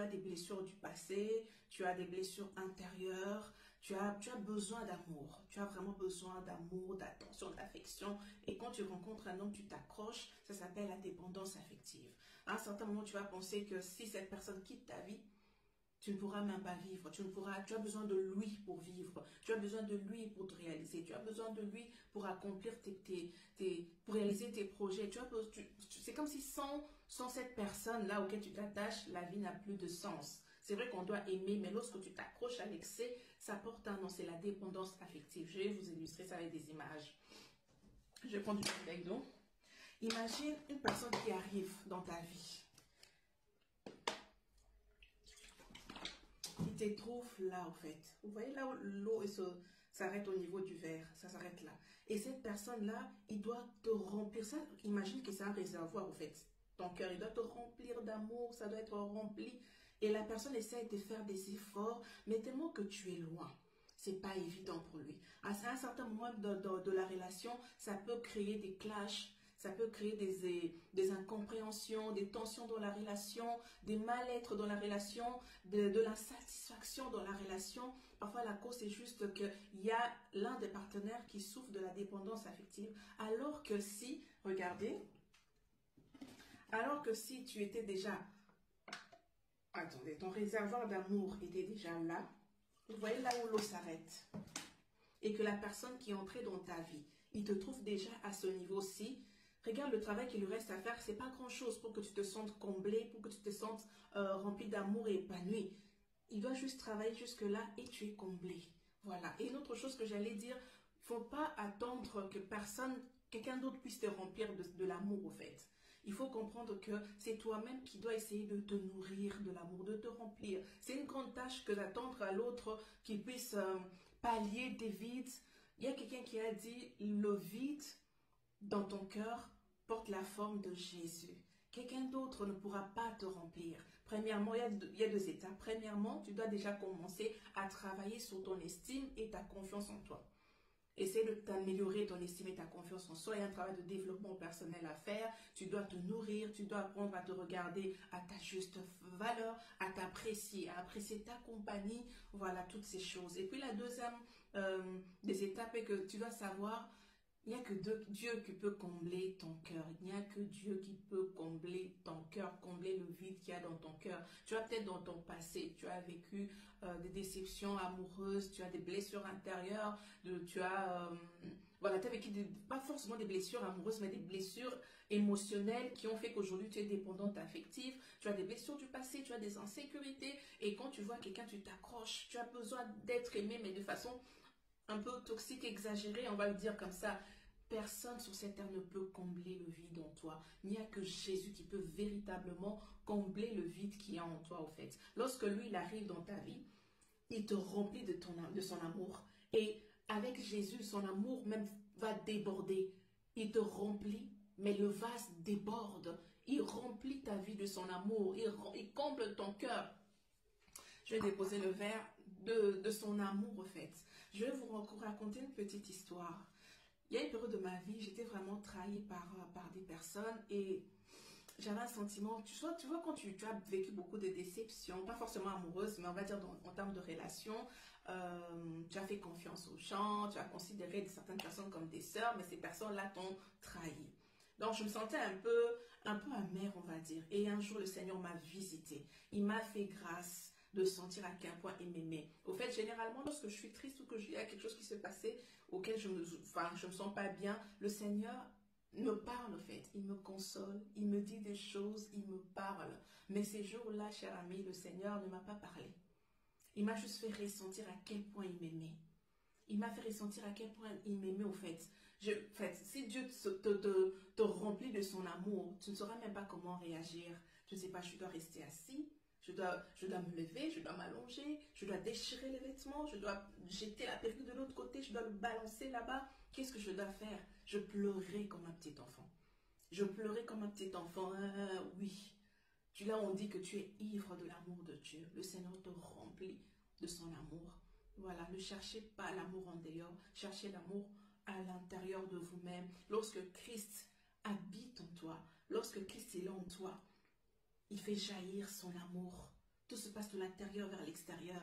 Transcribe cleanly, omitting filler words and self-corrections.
as des blessures du passé, tu as des blessures intérieures, tu as besoin d'amour. Tu as vraiment besoin d'amour, d'attention, d'affection. Et quand tu rencontres un homme, tu t'accroches, ça s'appelle la dépendance affective. À un certain moment, tu vas penser que si cette personne quitte ta vie, tu ne pourras même pas vivre, tu as besoin de lui pour vivre, tu as besoin de lui pour te réaliser, tu as besoin de lui pour accomplir pour réaliser tes projets. C'est comme si sans cette personne-là auquel tu t'attaches, la vie n'a plus de sens. C'est vrai qu'on doit aimer, mais lorsque tu t'accroches à l'excès, ça porte un nom, c'est la dépendance affective. Je vais vous illustrer ça avec des images. Je vais prendre une bouteille d'eau. Imagine une personne qui arrive dans ta vie. Il te trouve là, en fait. Vous voyez là où l'eau s'arrête au niveau du verre. Ça s'arrête là. Et cette personne-là, il doit te remplir. Ça, imagine que c'est un réservoir, en fait. Ton cœur, il doit te remplir d'amour. Ça doit être rempli. Et la personne essaie de faire des efforts, mais tellement que tu es loin. C'est pas évident pour lui. À un certain moment de la relation, ça peut créer des clashs. Ça peut créer des incompréhensions, des tensions dans la relation, des mal-être dans la relation, de l'insatisfaction dans la relation. Parfois, la cause est juste qu'il y a l'un des partenaires qui souffre de la dépendance affective. Alors que si, regardez, alors que si tu étais déjà, attendez, ton réservoir d'amour était déjà là, vous voyez là où l'eau s'arrête. Et que la personne qui est entrée dans ta vie, il te trouve déjà à ce niveau-ci. Regarde le travail qu'il lui reste à faire, c'est pas grand-chose pour que tu te sentes comblé, pour que tu te sentes rempli d'amour et épanoui. Il doit juste travailler jusque-là et tu es comblé. Voilà. Et une autre chose que j'allais dire, il faut pas attendre que quelqu'un d'autre puisse te remplir de l'amour, au fait. Il faut comprendre que c'est toi-même qui dois essayer de te nourrir de l'amour, de te remplir. C'est une grande tâche que d'attendre à l'autre qui puisse pallier des vides. Il y a quelqu'un qui a dit, le vide dans ton cœur porte la forme de Jésus. Quelqu'un d'autre ne pourra pas te remplir. Premièrement, il y a deux étapes. Premièrement, tu dois déjà commencer à travailler sur ton estime et ta confiance en toi. Essaie de t'améliorer ton estime et ta confiance en soi. Il y a un travail de développement personnel à faire. Tu dois te nourrir, tu dois apprendre à te regarder à ta juste valeur, à t'apprécier, à apprécier ta compagnie. Voilà, toutes ces choses. Et puis la deuxième des étapes est que tu dois savoir, il n'y a que Dieu qui peut combler ton cœur. Il n'y a que Dieu qui peut combler ton cœur, combler le vide qu'il y a dans ton cœur. Tu as peut-être dans ton passé, tu as vécu des déceptions amoureuses, tu as des blessures intérieures, tu as vécu pas forcément des blessures amoureuses, mais des blessures émotionnelles qui ont fait qu'aujourd'hui tu es dépendante affective. Tu as des blessures du passé, tu as des insécurités. Et quand tu vois quelqu'un, tu t'accroches. Tu as besoin d'être aimé, mais de façon un peu toxique, exagéré, on va le dire comme ça. Personne sur cette terre ne peut combler le vide en toi. Il n'y a que Jésus qui peut véritablement combler le vide qui est en toi, au fait. Lorsque lui, il arrive dans ta vie, il te remplit de son amour. Et avec Jésus, son amour même va déborder. Il te remplit, mais le vase déborde. Il remplit ta vie de son amour. Il comble ton cœur. Je vais déposer le verre de son amour, en fait. Je vais vous raconter une petite histoire. Il y a une période de ma vie, j'étais vraiment trahie par des personnes et j'avais un sentiment, tu vois quand tu as vécu beaucoup de déceptions, pas forcément amoureuses, mais on va dire en termes de relations, tu as fait confiance aux gens, tu as considéré certaines personnes comme des sœurs, mais ces personnes-là t'ont trahi. Donc, je me sentais un peu amère, on va dire. Et un jour, le Seigneur m'a visité. Il m'a fait grâce de sentir à quel point il m'aimait. Au fait, généralement, lorsque je suis triste ou que il y a quelque chose qui se passait auquel je me sens pas bien, le Seigneur me parle, en fait. Il me console, il me dit des choses, il me parle. Mais ces jours-là, cher ami, le Seigneur ne m'a pas parlé. Il m'a juste fait ressentir à quel point il m'aimait. Il m'a fait ressentir à quel point il m'aimait, au fait. Si Dieu te remplit de son amour, tu ne sauras même pas comment réagir. Je ne sais pas, je dois rester assis. Je dois me lever, je dois m'allonger, je dois déchirer les vêtements, je dois jeter la perruque de l'autre côté, je dois le balancer là-bas. Qu'est-ce que je dois faire? Je pleurais comme un petit enfant. Je pleurais comme un petit enfant. Oui. Là, on dit que tu es ivre de l'amour de Dieu. Le Seigneur te remplit de son amour. Voilà, ne cherchez pas l'amour en dehors, cherchez l'amour à l'intérieur de vous-même. Lorsque Christ habite en toi, lorsque Christ est là en toi, il fait jaillir son amour. Tout passe de l'intérieur vers l'extérieur.